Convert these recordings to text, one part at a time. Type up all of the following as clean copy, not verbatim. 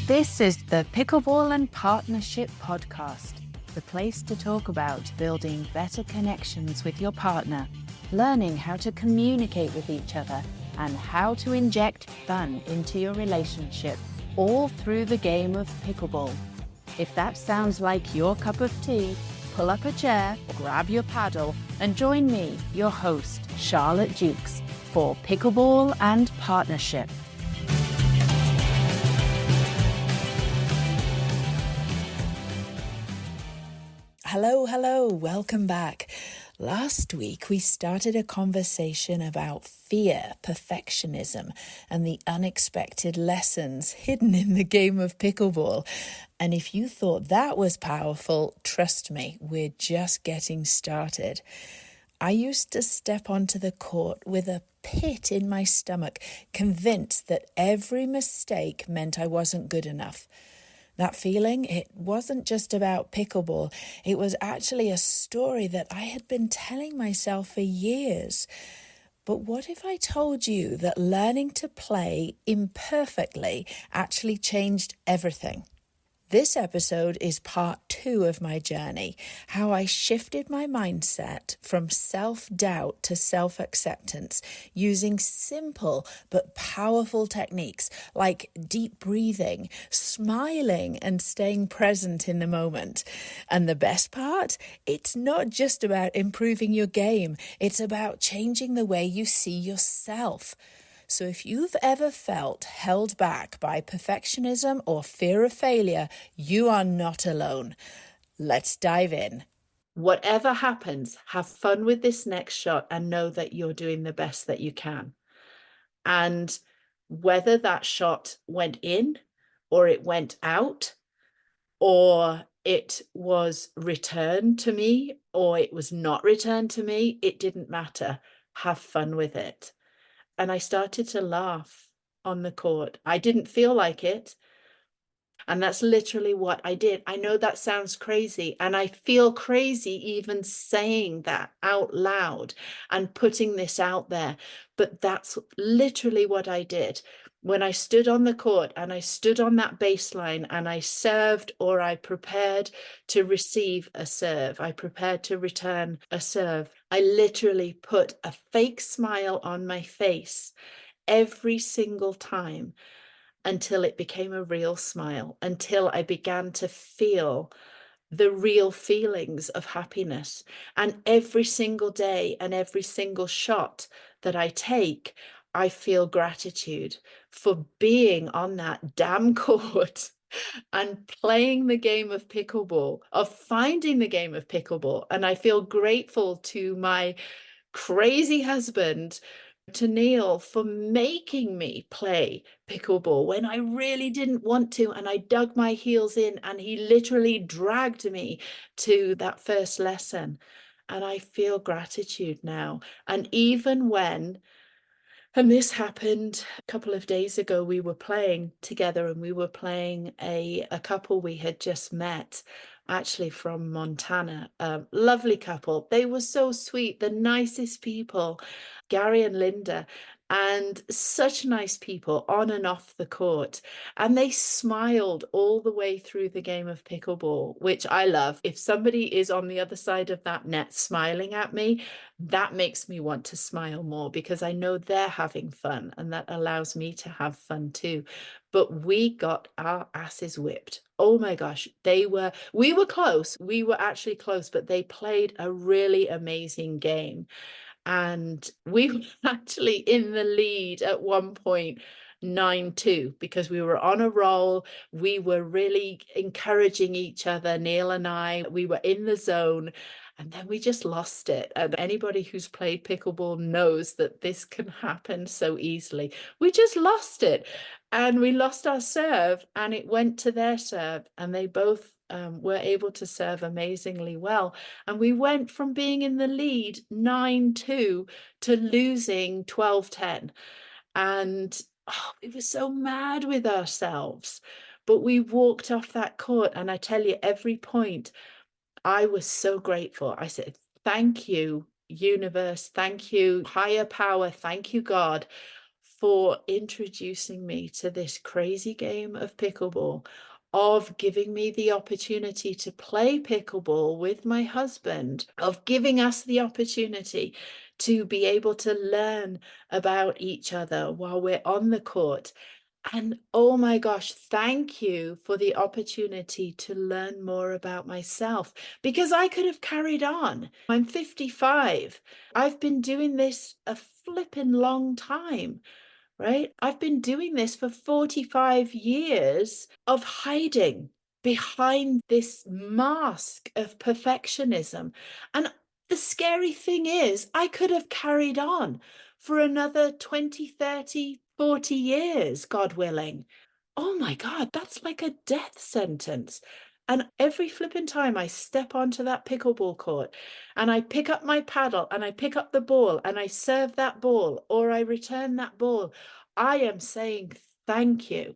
This is the Pickleball and Partnership Podcast, the place to talk about building better connections with your partner, learning how to communicate with each other, and how to inject fun into your relationship, all through the game of pickleball. If that sounds like your cup of tea, pull up a chair, grab your paddle, and join me, your host, Charlotte Jukes, for Pickleball and Partnership. Hello, welcome back. Last week, we started a conversation about fear, perfectionism, and the unexpected lessons hidden in the game of pickleball. And if you thought that was powerful, trust me, we're just getting started. I used to step onto the court with a pit in my stomach, convinced that every mistake meant I wasn't good enough. That feeling, it wasn't just about pickleball. It was actually a story that I had been telling myself for years. But what if I told you that learning to play imperfectly actually changed everything? This episode is part 2 of my journey, how I shifted my mindset from self-doubt to self-acceptance using simple but powerful techniques like deep breathing, smiling, and staying present in the moment. And the best part? It's not just about improving your game, it's about changing the way you see yourself. So if you've ever felt held back by perfectionism or fear of failure, you are not alone. Let's dive in. Whatever happens, have fun with this next shot and know that you're doing the best that you can. And whether that shot went in or it went out or it was returned to me or it was not returned to me, it didn't matter. Have fun with it. And I started to laugh on the court. I didn't feel like it. And that's literally what I did. I know that sounds crazy. And I feel crazy even saying that out loud and putting this out there. But that's literally what I did. When I stood on the court and I stood on that baseline and I served or I prepared to receive a serve, I prepared to return a serve, I literally put a fake smile on my face every single time until it became a real smile, until I began to feel the real feelings of happiness. And every single day and every single shot that I take, I feel gratitude for being on that damn court and playing the game of pickleball, of finding the game of pickleball. And I feel grateful to my crazy husband, to Neil, for making me play pickleball when I really didn't want to, and I dug my heels in and he literally dragged me to that first lesson. And I feel gratitude now. And even when, and this happened a couple of days ago, we were playing together and we were playing a couple we had just met, actually from Montana, a lovely couple. They were so sweet, the nicest people, Gary and Linda, and such nice people on and off the court. And they smiled all the way through the game of pickleball, which I love. If somebody is on the other side of that net smiling at me, that makes me want to smile more because I know they're having fun and that allows me to have fun too. But we got our asses whipped. Oh my gosh, we were close. We were actually close, but they played a really amazing game. And we were actually in the lead at one point, 9-2, because we were on a roll. We were really encouraging each other, Neil and I. We were in the zone. And then we just lost it. And anybody who's played pickleball knows that this can happen so easily. We just lost it. And we lost our serve and it went to their serve. And they both were able to serve amazingly well. And we went from being in the lead 9-2 to losing 12-10. And we were so mad with ourselves. But we walked off that court. And I tell you, every point, I was so grateful. I said, thank you, universe. Thank you, higher power. Thank you, God, for introducing me to this crazy game of pickleball, of giving me the opportunity to play pickleball with my husband, of giving us the opportunity to be able to learn about each other while we're on the court. And oh my gosh, thank you for the opportunity to learn more about myself, because I could have carried on. I'm 55. I've been doing this a flippin' long time, right? I've been doing this for 45 years of hiding behind this mask of perfectionism. And the scary thing is, I could have carried on for another 20, 30, 40 years, God willing. Oh my God, that's like a death sentence. And every flipping time I step onto that pickleball court and I pick up my paddle and I pick up the ball and I serve that ball or I return that ball, I am saying thank you,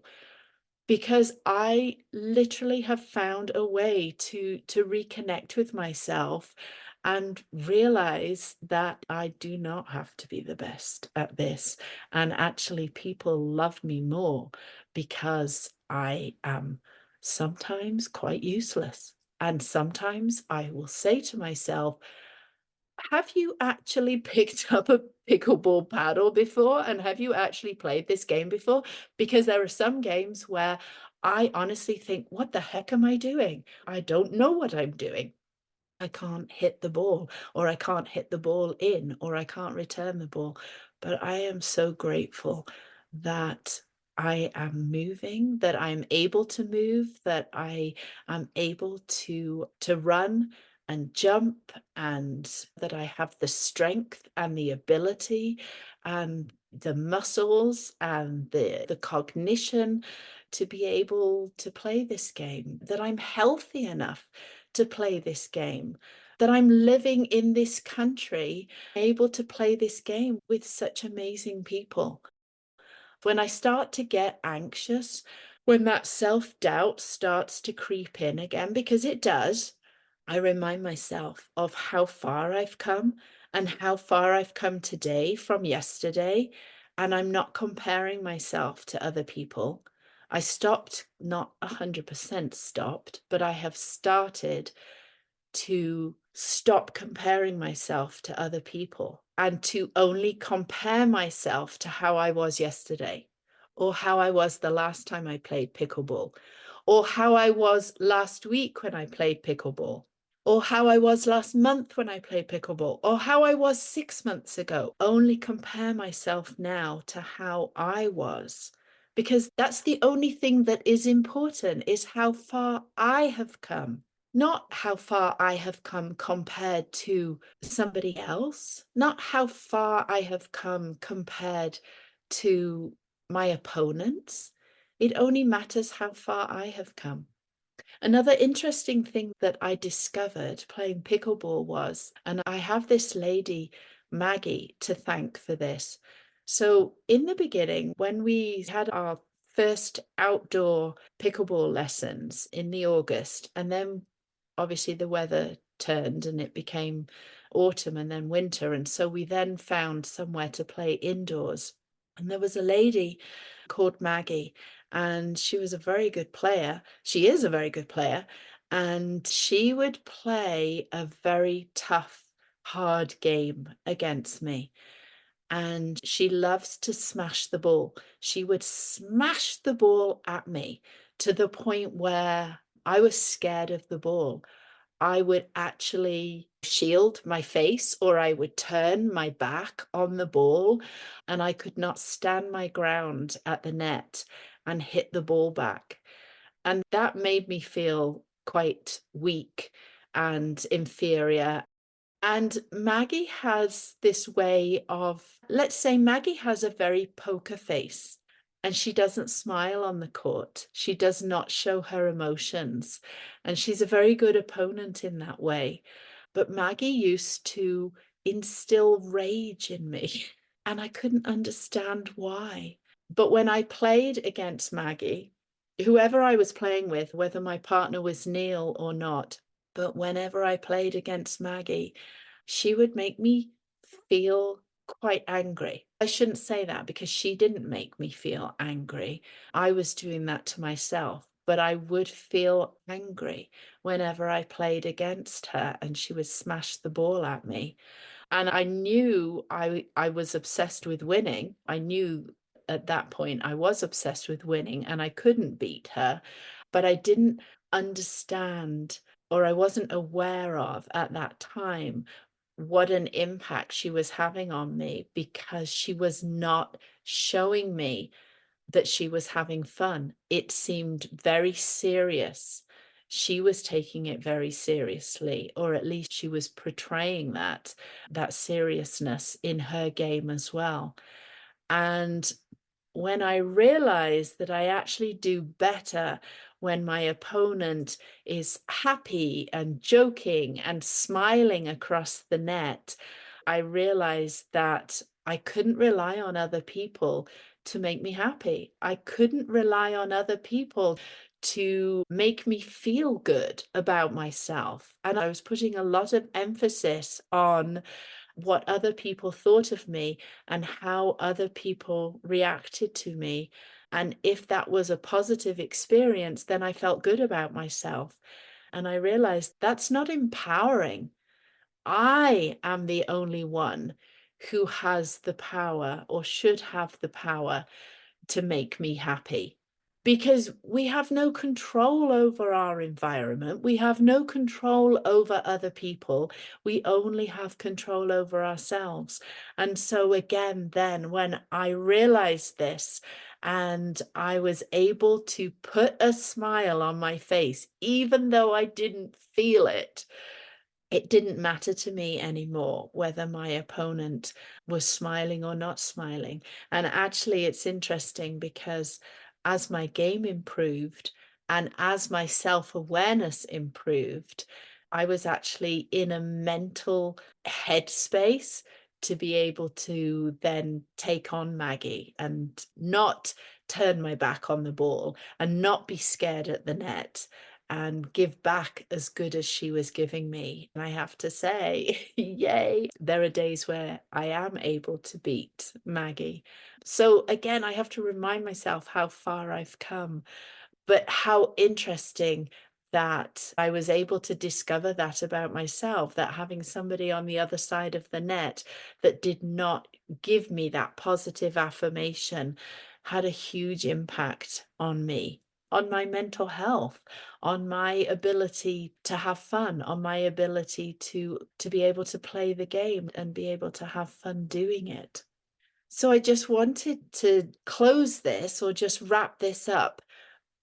because I literally have found a way to reconnect with myself and realize that I do not have to be the best at this. And actually, people love me more because I am sometimes quite useless. And sometimes I will say to myself, have you actually picked up a pickleball paddle before? And have you actually played this game before? Because there are some games where I honestly think, what the heck am I doing? I don't know what I'm doing. I can't hit the ball, or I can't hit the ball in, or I can't return the ball. But I am so grateful that I am moving, that I'm able to move, that I am able to run and jump, and that I have the strength and the ability and the muscles and the cognition to be able to play this game, that I'm healthy enough to play this game, that I'm living in this country, able to play this game with such amazing people. When I start to get anxious, when that self-doubt starts to creep in again, because it does, I remind myself of how far I've come and how far I've come today from yesterday. And I'm not comparing myself to other people. I stopped, not 100% stopped, but I have started to stop comparing myself to other people and to only compare myself to how I was yesterday, or how I was the last time I played pickleball, or how I was last week when I played pickleball, or how I was last month when I played pickleball, or how I was 6 months ago. Only compare myself now to how I was, because that's the only thing that is important, is how far I have come. Not how far I have come compared to somebody else, not how far I have come compared to my opponents. It only matters how far I have come. Another interesting thing that I discovered playing pickleball was, and I have this lady, Maggie, to thank for this. So in the beginning, when we had our first outdoor pickleball lessons in the August, and then obviously the weather turned and it became autumn and then winter. And so we then found somewhere to play indoors. And there was a lady called Maggie, and she was a very good player. She is a very good player. And she would play a very tough, hard game against me. And she loves to smash the ball. She would smash the ball at me to the point where I was scared of the ball. I would actually shield my face, or I would turn my back on the ball, and I could not stand my ground at the net and hit the ball back. And that made me feel quite weak and inferior. And Maggie has this way of, let's say Maggie has a very poker face and she doesn't smile on the court. She does not show her emotions. And she's a very good opponent in that way. But Maggie used to instill rage in me, and I couldn't understand why. But when I played against Maggie, whoever I was playing with, whether my partner was Neil or not, but whenever I played against Maggie, she would make me feel quite angry. I shouldn't say that because she didn't make me feel angry. I was doing that to myself, but I would feel angry whenever I played against her and she would smash the ball at me. And I knew I was obsessed with winning. I knew at that point I was obsessed with winning and I couldn't beat her, but I didn't understand, or I wasn't aware of at that time, what an impact she was having on me, because she was not showing me that she was having fun. It seemed very serious. She was taking it very seriously, or at least she was portraying that seriousness in her game as well. And when I realized that I actually do better when my opponent is happy and joking and smiling across the net, I realized that I couldn't rely on other people to make me happy. I couldn't rely on other people to make me feel good about myself. And I was putting a lot of emphasis on what other people thought of me and how other people reacted to me. And if that was a positive experience, then I felt good about myself. And I realized that's not empowering. I am the only one who has the power, or should have the power, to make me happy. Because we have no control over our environment. We have no control over other people. We only have control over ourselves. And so, again, then when I realized this and I was able to put a smile on my face, even though I didn't feel it didn't matter to me anymore whether my opponent was smiling or not smiling. And actually, it's interesting because as my game improved and as my self-awareness improved, I was actually in a mental headspace to be able to then take on Maggie and not turn my back on the ball and not be scared at the net and give back as good as she was giving me. And I have to say, yay, there are days where I am able to beat Maggie. So again, I have to remind myself how far I've come, but how interesting that I was able to discover that about myself, that having somebody on the other side of the net that did not give me that positive affirmation had a huge impact on me, on my mental health, on my ability to have fun, on my ability to be able to play the game and be able to have fun doing it. So I just wanted to close this, or just wrap this up,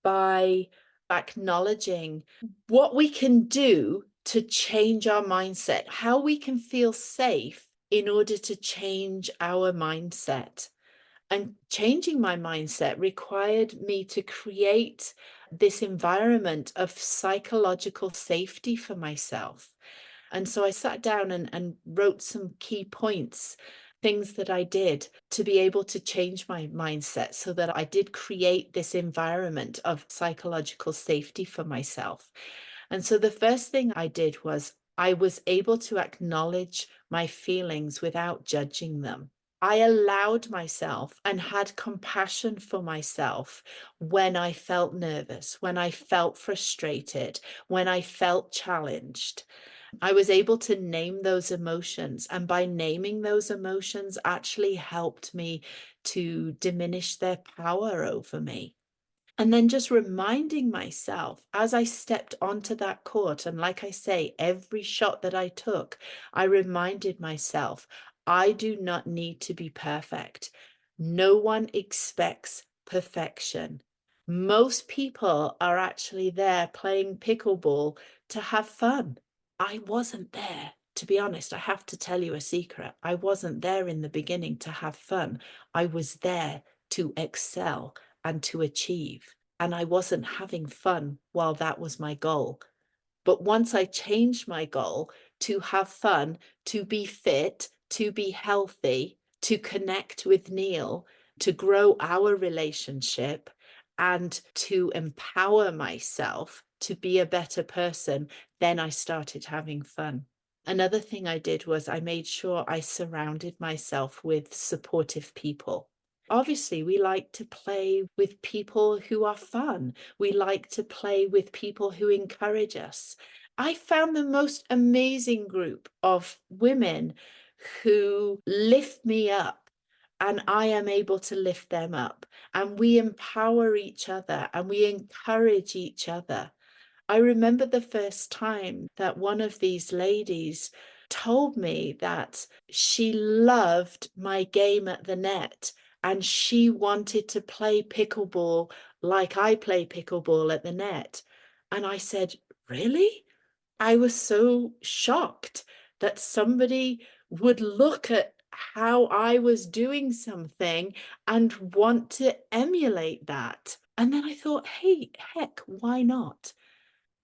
by acknowledging what we can do to change our mindset, how we can feel safe in order to change our mindset. And changing my mindset required me to create this environment of psychological safety for myself. And so I sat down and wrote some key points, things that I did to be able to change my mindset so that I did create this environment of psychological safety for myself. And so the first thing I did was I was able to acknowledge my feelings without judging them. I allowed myself and had compassion for myself when I felt nervous, when I felt frustrated, when I felt challenged. I was able to name those emotions, and by naming those emotions actually helped me to diminish their power over me. And then just reminding myself as I stepped onto that court, and like I say, every shot that I took, I reminded myself, I do not need to be perfect. No one expects perfection. Most people are actually there playing pickleball to have fun. I wasn't there. To be honest, I have to tell you a secret. I wasn't there in the beginning to have fun. I was there to excel and to achieve. And I wasn't having fun while that was my goal. But once I changed my goal to have fun, to be fit, to be healthy, to connect with Neil, to grow our relationship, and to empower myself to be a better person, then I started having fun. Another thing I did was I made sure I surrounded myself with supportive people. Obviously, we like to play with people who are fun. We like to play with people who encourage us. I found the most amazing group of women who lift me up, and I am able to lift them up. And we empower each other and we encourage each other. I remember the first time that one of these ladies told me that she loved my game at the net and she wanted to play pickleball like I play pickleball at the net. And I said, really? I was so shocked that somebody would look at how I was doing something and want to emulate that. And then I thought, hey, heck, why not?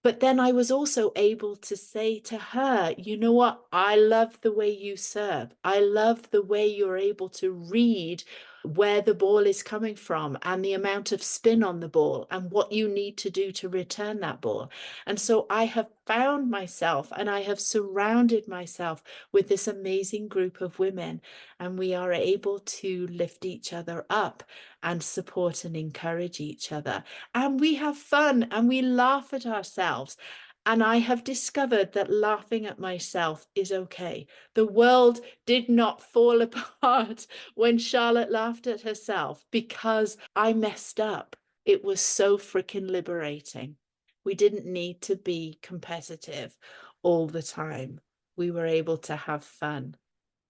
But then I was also able to say to her, you know what? I love the way you serve. I love the way you're able to read where the ball is coming from and the amount of spin on the ball and what you need to do to return that ball. And so I have found myself and I have surrounded myself with this amazing group of women, and we are able to lift each other up and support and encourage each other. And we have fun and we laugh at ourselves. And I have discovered that laughing at myself is okay. The world did not fall apart when Charlotte laughed at herself because I messed up. It was so freaking liberating. We didn't need to be competitive all the time. We were able to have fun.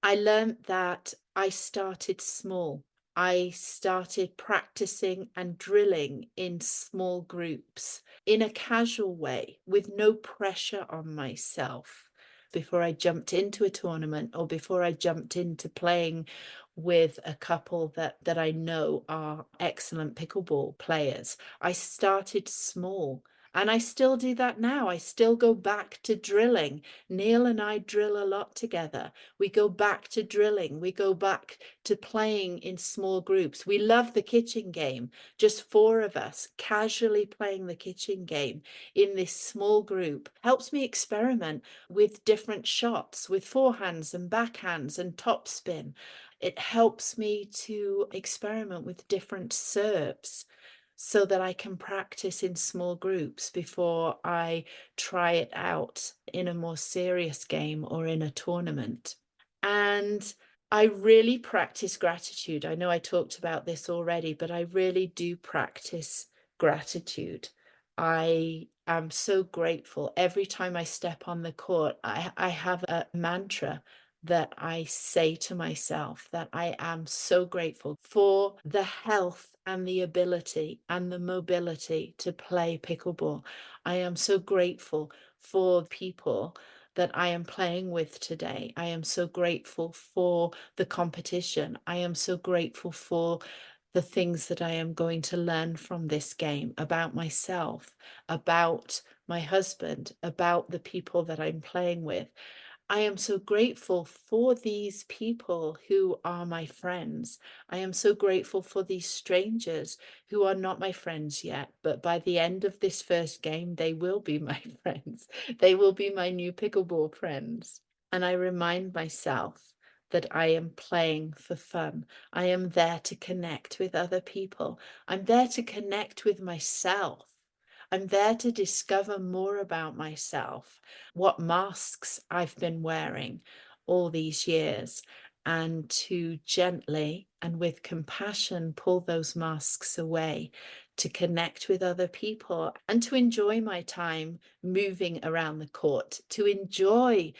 I learned that I started small. I started practicing and drilling in small groups in a casual way with no pressure on myself before I jumped into a tournament or before I jumped into playing with a couple that I know are excellent pickleball players. I started small. And I still do that now. I still go back to drilling. Neil and I drill a lot together. We go back to drilling. We go back to playing in small groups. We love the kitchen game, just four of us casually playing the kitchen game in this small group. Helps me experiment with different shots, with forehands and backhands and topspin. It helps me to experiment with different serves so that I can practice in small groups before I try it out in a more serious game or in a tournament. And I really practice gratitude. I know I talked about this already, but I really do practice gratitude. I am so grateful. Every time I step on the court, I have a mantra that I say to myself that I am so grateful for the health and the ability and the mobility to play pickleball. I am so grateful for people that I am playing with today. I am so grateful for the competition. I am so grateful for the things that I am going to learn from this game about myself, about my husband, about the people that I'm playing with. I am so grateful for these people who are my friends. I am so grateful for these strangers who are not my friends yet, but by the end of this first game, they will be my friends. They will be my new pickleball friends. And I remind myself that I am playing for fun. I am there to connect with other people. I'm there to connect with myself. I'm there to discover more about myself, what masks I've been wearing all these years, and to gently and with compassion pull those masks away, to connect with other people and to enjoy my time moving around the court, to enjoy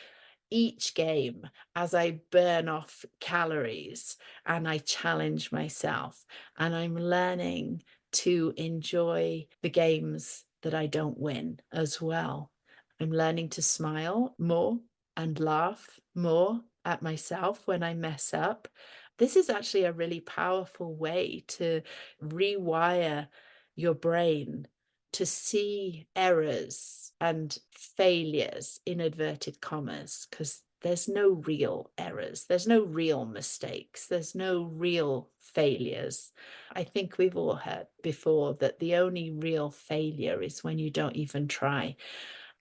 each game as I burn off calories and I challenge myself, and I'm learning to enjoy the games that I don't win as well. I'm learning to smile more and laugh more at myself when I mess up. This is actually a really powerful way to rewire your brain to see errors and failures in inverted commas, because there's no real errors, there's no real mistakes, there's no real failures. I think we've all heard before that the only real failure is when you don't even try.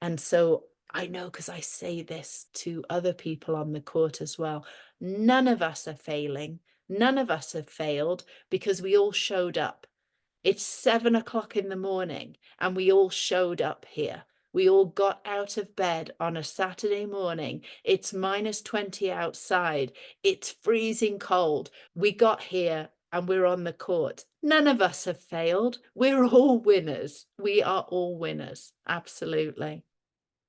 And so I know because I say this to other people on the court as well. None of us are failing. None of us have failed because we all showed up. It's 7 o'clock in the morning and we all showed up here. We all got out of bed on a Saturday morning. It's -20 outside. It's freezing cold. We got here and we're on the court. None of us have failed. We're all winners. We are all winners. Absolutely.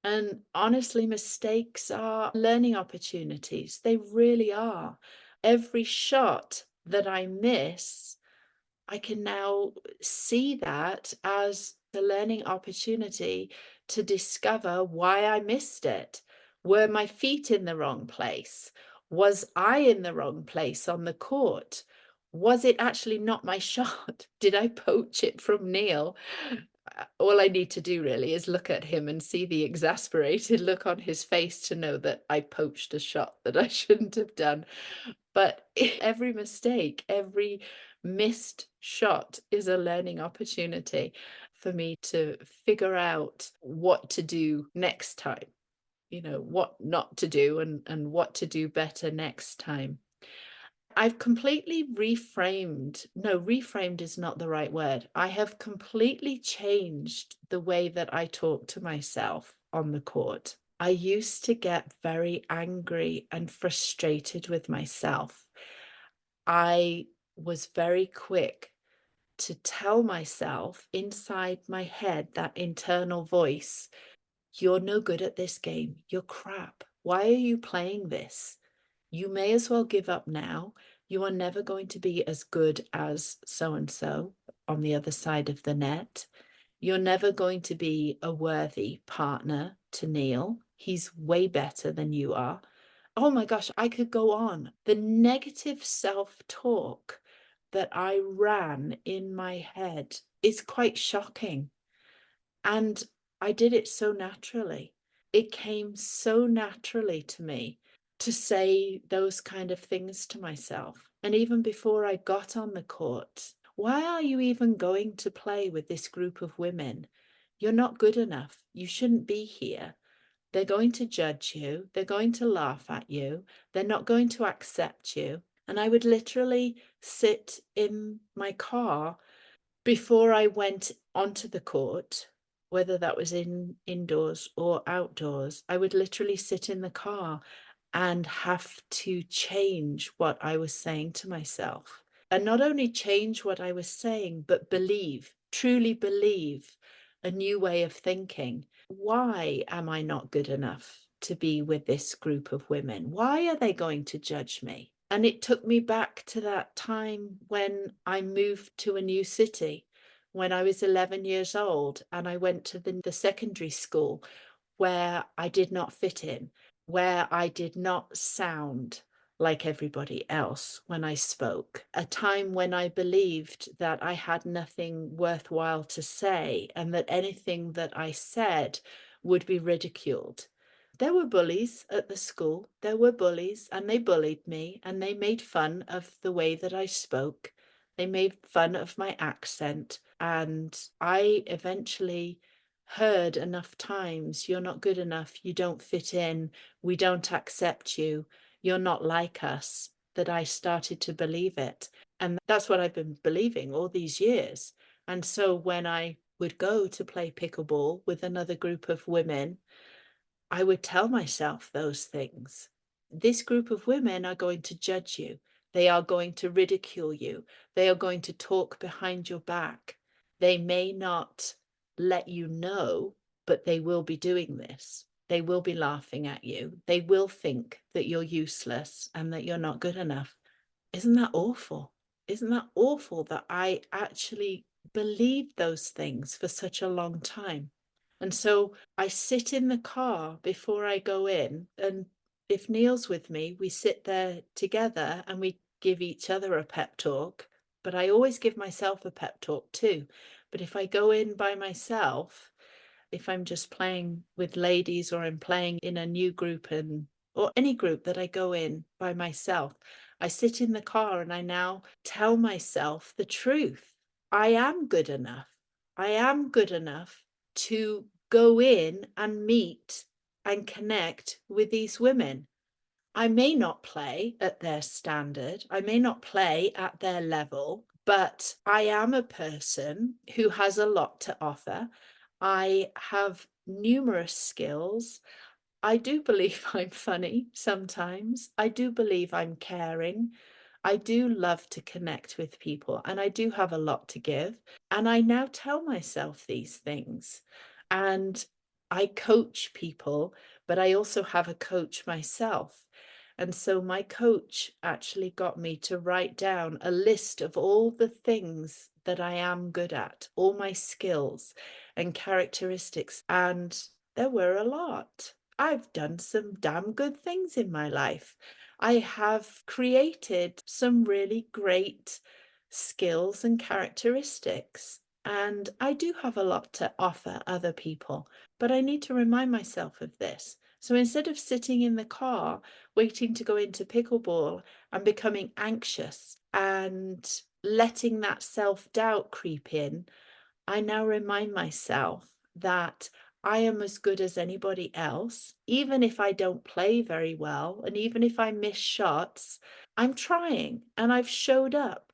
And honestly, mistakes are learning opportunities. They really are. Every shot that I miss, I can now see that as the learning opportunity to discover why I missed it. Were my feet in the wrong place? Was I in the wrong place on the court? Was it actually not my shot? Did I poach it from Neil? All I need to do really is look at him and see the exasperated look on his face to know that I poached a shot that I shouldn't have done. But every mistake, every missed shot is a learning opportunity for me to figure out what to do next time, what not to do and what to do better next time. I've completely reframed. No, reframed is not the right word. I have completely changed the way that I talk to myself on the court. I used to get very angry and frustrated with myself. I was very quick to tell myself inside my head, that internal voice, you're no good at this game. You're crap. Why are you playing this? You may as well give up now. You are never going to be as good as so and so on the other side of the net. You're never going to be a worthy partner to Neil. He's way better than you are. Oh my gosh, I could go on. The negative self-talk that I ran in my head is quite shocking. And I did it so naturally. It came so naturally to me to say those kind of things to myself. And even before I got on the court, why are you even going to play with this group of women? You're not good enough. You shouldn't be here. They're going to judge you. They're going to laugh at you. They're not going to accept you. And I would literally sit in my car before I went onto the court, whether that was indoors or outdoors. I would literally sit in the car and have to change what I was saying to myself. And not only change what I was saying, but believe, truly believe a new way of thinking. Why am I not good enough to be with this group of women? Why are they going to judge me? And it took me back to that time when I moved to a new city, when I was 11 years old, and I went to the secondary school where I did not fit in, where I did not sound like everybody else when I spoke. A time when I believed that I had nothing worthwhile to say and that anything that I said would be ridiculed. There were bullies at the school. There were bullies, and they bullied me, and they made fun of the way that I spoke. They made fun of my accent, and I eventually heard enough times, you're not good enough, you don't fit in, we don't accept you, you're not like us, that I started to believe it. And that's what I've been believing all these years. And so when I would go to play pickleball with another group of women, I would tell myself those things. This group of women are going to judge you. They are going to ridicule you. They are going to talk behind your back. They may not let you know, but they will be doing this. They will be laughing at you. They will think that you're useless and that you're not good enough. Isn't that awful? Isn't that awful that I actually believed those things for such a long time? And so I sit in the car before I go in, and if Neil's with me, we sit there together and we give each other a pep talk. But I always give myself a pep talk too. But if I go in by myself, if I'm just playing with ladies or I'm playing in a new group or any group that I go in by myself, I sit in the car and I now tell myself the truth. I am good enough. I am good enough to go in and meet and connect with these women. I may not play at their standard, I may not play at their level, but I am a person who has a lot to offer. I have numerous skills. I do believe I'm funny sometimes. I do believe I'm caring. I do love to connect with people and I do have a lot to give. And I now tell myself these things. And I coach people, but I also have a coach myself. And so my coach actually got me to write down a list of all the things that I am good at, all my skills and characteristics. And there were a lot. I've done some damn good things in my life. I have created some really great skills and characteristics. And I do have a lot to offer other people, but I need to remind myself of this. So instead of sitting in the car waiting to go into pickleball and becoming anxious and letting that self-doubt creep in, I now remind myself that I am as good as anybody else, even if I don't play very well, and even if I miss shots, I'm trying and I've showed up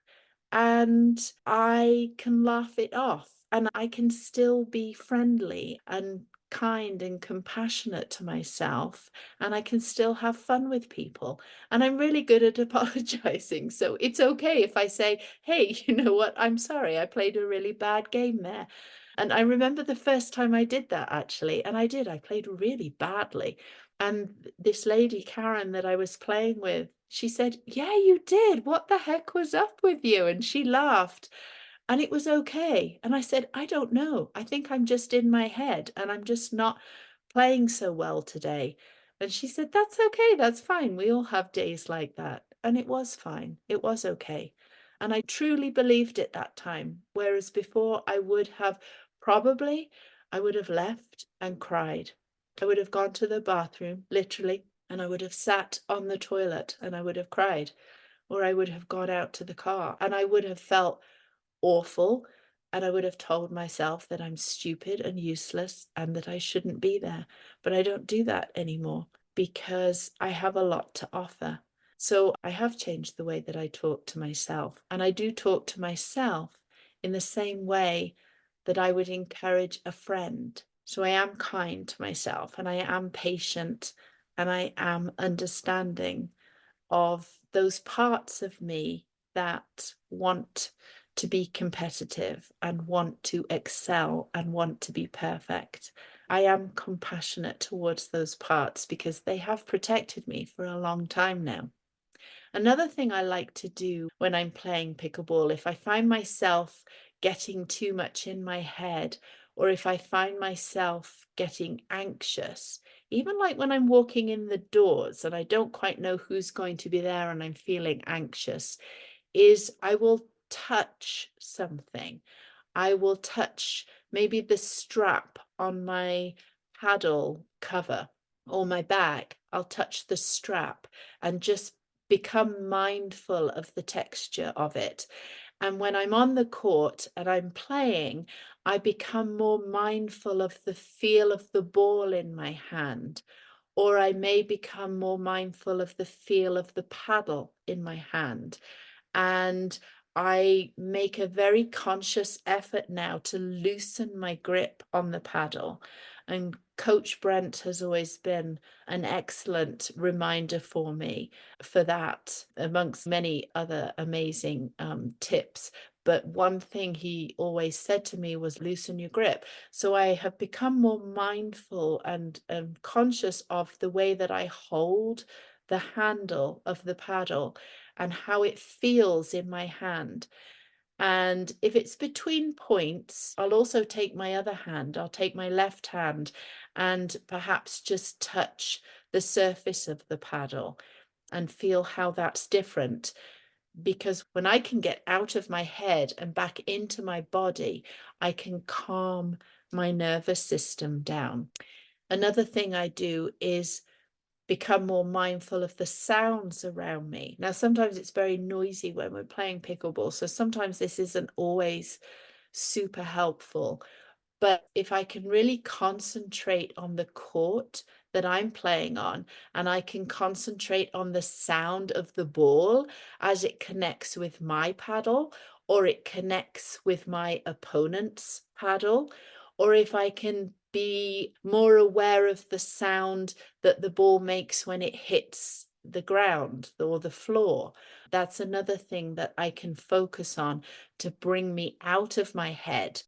and I can laugh it off and I can still be friendly and kind and compassionate to myself and I can still have fun with people. And I'm really good at apologizing. So it's okay if I say, hey, you know what? I'm sorry. I played a really bad game there. And I remember the first time I did that actually, and I played really badly. And this lady, Karen, that I was playing with, she said, yeah, you did. What the heck was up with you? And she laughed and it was okay. And I said, I don't know. I think I'm just in my head and I'm just not playing so well today. And she said, that's okay. That's fine. We all have days like that. And it was fine. It was okay. And I truly believed it that time. Whereas before I would have probably, I would have left and cried. I would have gone to the bathroom, literally, and I would have sat on the toilet and I would have cried, or I would have gone out to the car and I would have felt awful. And I would have told myself that I'm stupid and useless and that I shouldn't be there. But I don't do that anymore because I have a lot to offer. So I have changed the way that I talk to myself. And I do talk to myself in the same way that I would encourage a friend. So I am kind to myself and I am patient and I am understanding of those parts of me that want to be competitive and want to excel and want to be perfect. I am compassionate towards those parts because they have protected me for a long time now. Another thing I like to do when I'm playing pickleball, if I find myself getting too much in my head, or if I find myself getting anxious, even like when I'm walking in the doors and I don't quite know who's going to be there and I'm feeling anxious, is I will touch something. I will touch maybe the strap on my paddle cover or my bag. I'll touch the strap and just become mindful of the texture of it. And when I'm on the court and I'm playing, I become more mindful of the feel of the ball in my hand, or I may become more mindful of the feel of the paddle in my hand. And I make a very conscious effort now to loosen my grip on the paddle. And Coach Brent has always been an excellent reminder for me for that, amongst many other amazing tips. But one thing he always said to me was loosen your grip. So I have become more mindful and conscious of the way that I hold the handle of the paddle and how it feels in my hand. And if it's between points, I'll also take my other hand, I'll take my left hand and perhaps just touch the surface of the paddle and feel how that's different. Because when I can get out of my head and back into my body, I can calm my nervous system down. Another thing I do is become more mindful of the sounds around me. Now, sometimes it's very noisy when we're playing pickleball, so sometimes this isn't always super helpful. But if I can really concentrate on the court, that I'm playing on, and I can concentrate on the sound of the ball as it connects with my paddle, or it connects with my opponent's paddle, or if I can be more aware of the sound that the ball makes when it hits the ground or the floor. That's another thing that I can focus on to bring me out of my head.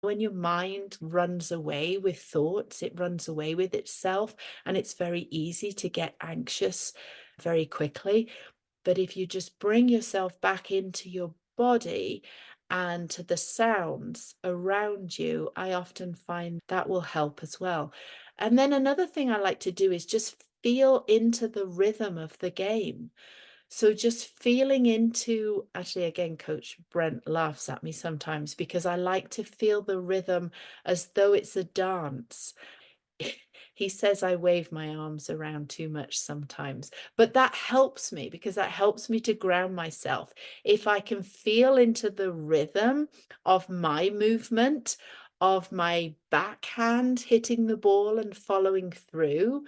When your mind runs away with thoughts, it runs away with itself, and it's very easy to get anxious very quickly. But if you just bring yourself back into your body and to the sounds around you, I often find that will help as well. And then another thing I like to do is just feel into the rhythm of the game. So just feeling into, actually, again, Coach Brent laughs at me sometimes because I like to feel the rhythm as though it's a dance. He says I wave my arms around too much sometimes, but that helps me because that helps me to ground myself. If I can feel into the rhythm of my movement, of my backhand hitting the ball and following through,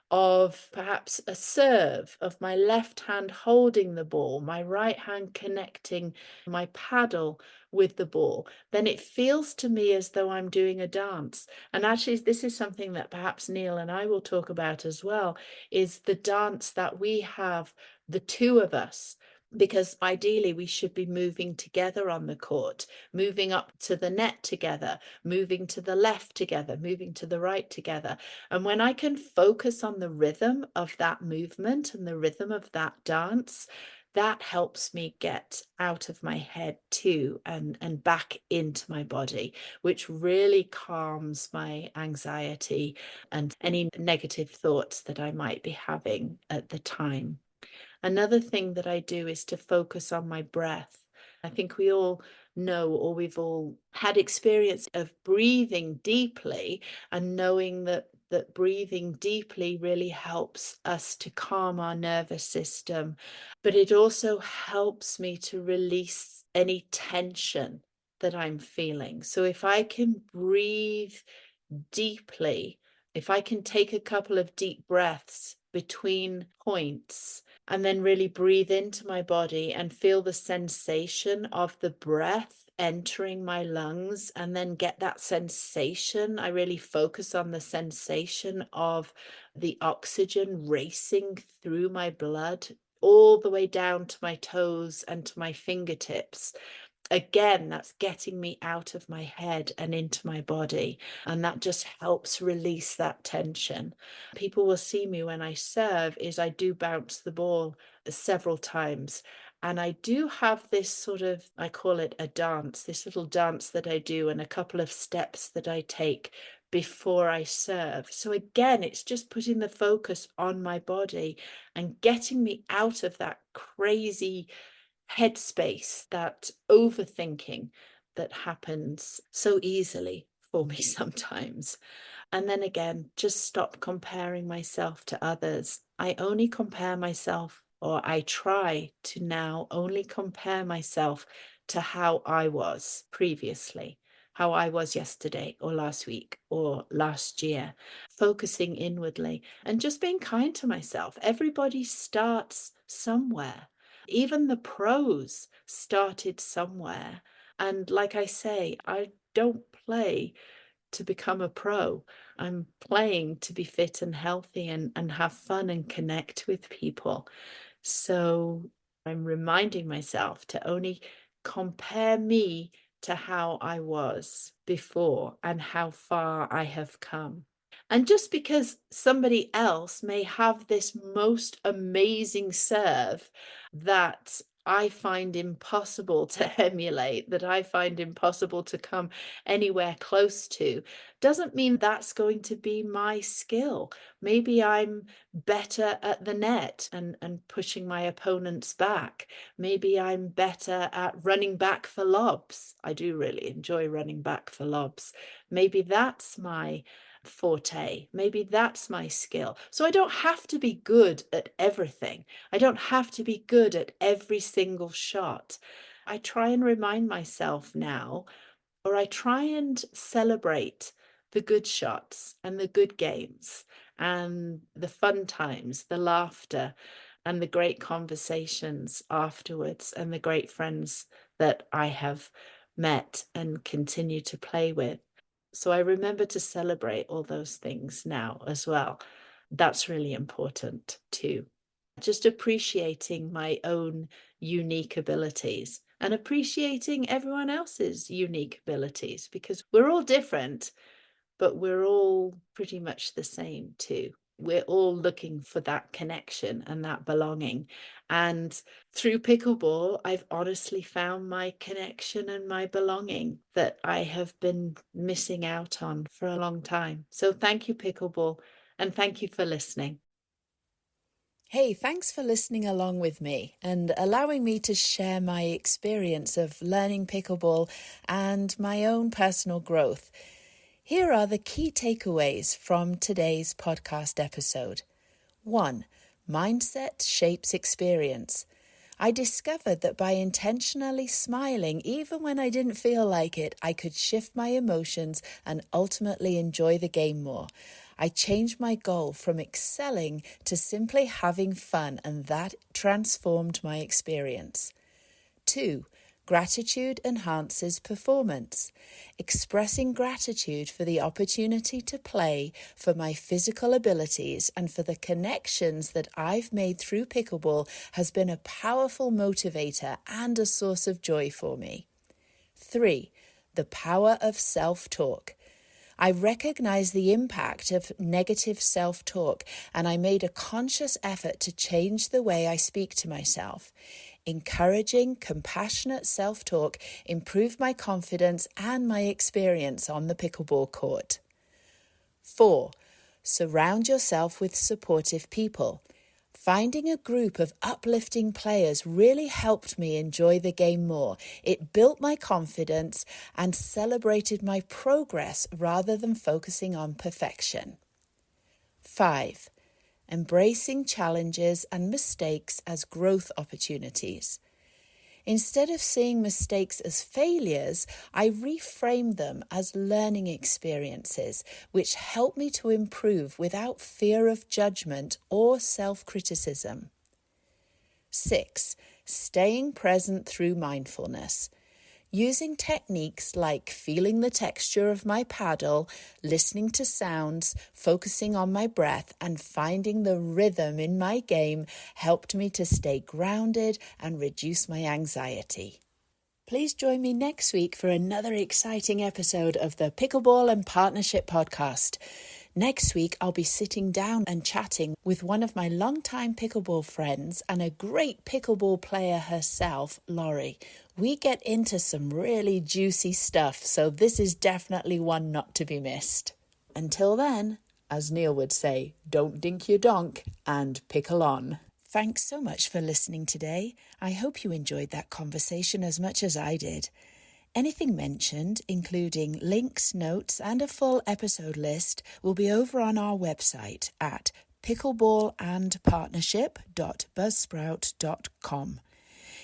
of perhaps a serve, of my left hand holding the ball, my right hand connecting my paddle with the ball, then it feels to me as though I'm doing a dance. And actually, this is something that perhaps Neil and I will talk about as well, is the dance that we have, the two of us, because ideally we should be moving together on the court, moving up to the net together, moving to the left together, moving to the right together. And when I can focus on the rhythm of that movement and the rhythm of that dance, that helps me get out of my head too, and back into my body, which really calms my anxiety and any negative thoughts that I might be having at the time. Another thing that I do is to focus on my breath. I think we all know, or we've all had experience of breathing deeply and knowing that breathing deeply really helps us to calm our nervous system, but it also helps me to release any tension that I'm feeling. So if I can breathe deeply, if I can take a couple of deep breaths between points and then really breathe into my body and feel the sensation of the breath entering my lungs, and then get that sensation. I really focus on the sensation of the oxygen racing through my blood all the way down to my toes and to my fingertips. Again, that's getting me out of my head and into my body. And that just helps release that tension. People will see me when I serve is I do bounce the ball several times. And I do have this sort of, I call it a dance, this little dance that I do, and a couple of steps that I take before I serve. So again, it's just putting the focus on my body and getting me out of that crazy headspace, that overthinking that happens so easily for me sometimes. And then again, just stop comparing myself to others. I only compare myself, or I try to now only compare myself to how I was previously, how I was yesterday or last week or last year, focusing inwardly and just being kind to myself. Everybody starts somewhere. Even the pros started somewhere. And like I say, I don't play to become a pro. I'm playing to be fit and healthy and have fun and connect with people. So I'm reminding myself to only compare me to how I was before and how far I have come. And just because somebody else may have this most amazing serve that I find impossible to emulate, that I find impossible to come anywhere close to, doesn't mean that's going to be my skill. Maybe I'm better at the net and pushing my opponents back. Maybe I'm better at running back for lobs. I do really enjoy running back for lobs. Maybe that's my forte. Maybe that's my skill. So I don't have to be good at everything. I don't have to be good at every single shot. I try and remind myself now, or I try and celebrate the good shots and the good games and the fun times, the laughter, and the great conversations afterwards, and the great friends that I have met and continue to play with. So I remember to celebrate all those things now as well. That's really important too. Just appreciating my own unique abilities and appreciating everyone else's unique abilities, because we're all different, but we're all pretty much the same too. We're all looking for that connection and that belonging. And through pickleball, I've honestly found my connection and my belonging that I have been missing out on for a long time. So thank you, pickleball, and thank you for listening. Hey, thanks for listening along with me and allowing me to share my experience of learning pickleball and my own personal growth. Here are the key takeaways from today's podcast episode. 1. Mindset shapes experience. I discovered that by intentionally smiling, even when I didn't feel like it, I could shift my emotions and ultimately enjoy the game more. I changed my goal from excelling to simply having fun, and that transformed my experience. 2. Gratitude enhances performance. Expressing gratitude for the opportunity to play, for my physical abilities, and for the connections that I've made through pickleball has been a powerful motivator and a source of joy for me. 3. The power of self-talk. I recognize the impact of negative self-talk, and I made a conscious effort to change the way I speak to myself. Encouraging compassionate self-talk improved my confidence and my experience on the pickleball court. 4. Surround yourself with supportive people. Finding a group of uplifting players really helped me enjoy the game more. It built my confidence and celebrated my progress rather than focusing on perfection. 5. Embracing challenges and mistakes as growth opportunities. Instead of seeing mistakes as failures, I reframed them as learning experiences, which help me to improve without fear of judgment or self-criticism. 6. Staying present through mindfulness. Using techniques like feeling the texture of my paddle, listening to sounds, focusing on my breath, and finding the rhythm in my game helped me to stay grounded and reduce my anxiety. Please join me next week for another exciting episode of the Pickleball and Partnership Podcast. Next week, I'll be sitting down and chatting with one of my longtime pickleball friends and a great pickleball player herself, Laurie. We get into some really juicy stuff, so this is definitely one not to be missed. Until then, as Neil would say, don't dink your donk and pickle on. Thanks so much for listening today. I hope you enjoyed that conversation as much as I did. Anything mentioned, including links, notes, and a full episode list, will be over on our website at pickleballandpartnership.buzzsprout.com.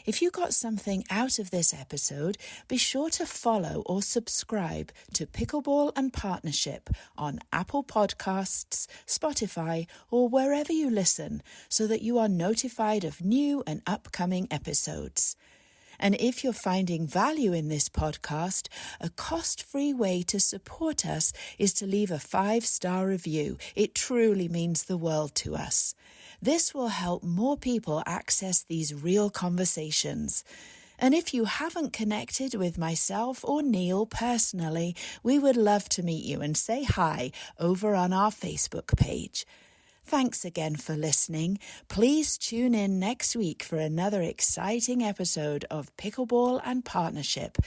If you got something out of this episode, be sure to follow or subscribe to Pickleball and Partnership on Apple Podcasts, Spotify, or wherever you listen, so that you are notified of new and upcoming episodes. And if you're finding value in this podcast, a cost-free way to support us is to leave a 5-star review. It truly means the world to us. This will help more people access these real conversations. And if you haven't connected with myself or Neil personally, we would love to meet you and say hi over on our Facebook page. Thanks again for listening. Please tune in next week for another exciting episode of Pickleball and Partnership.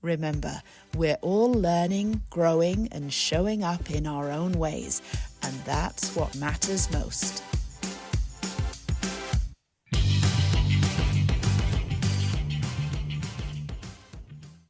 Remember, we're all learning, growing, and showing up in our own ways, and that's what matters most.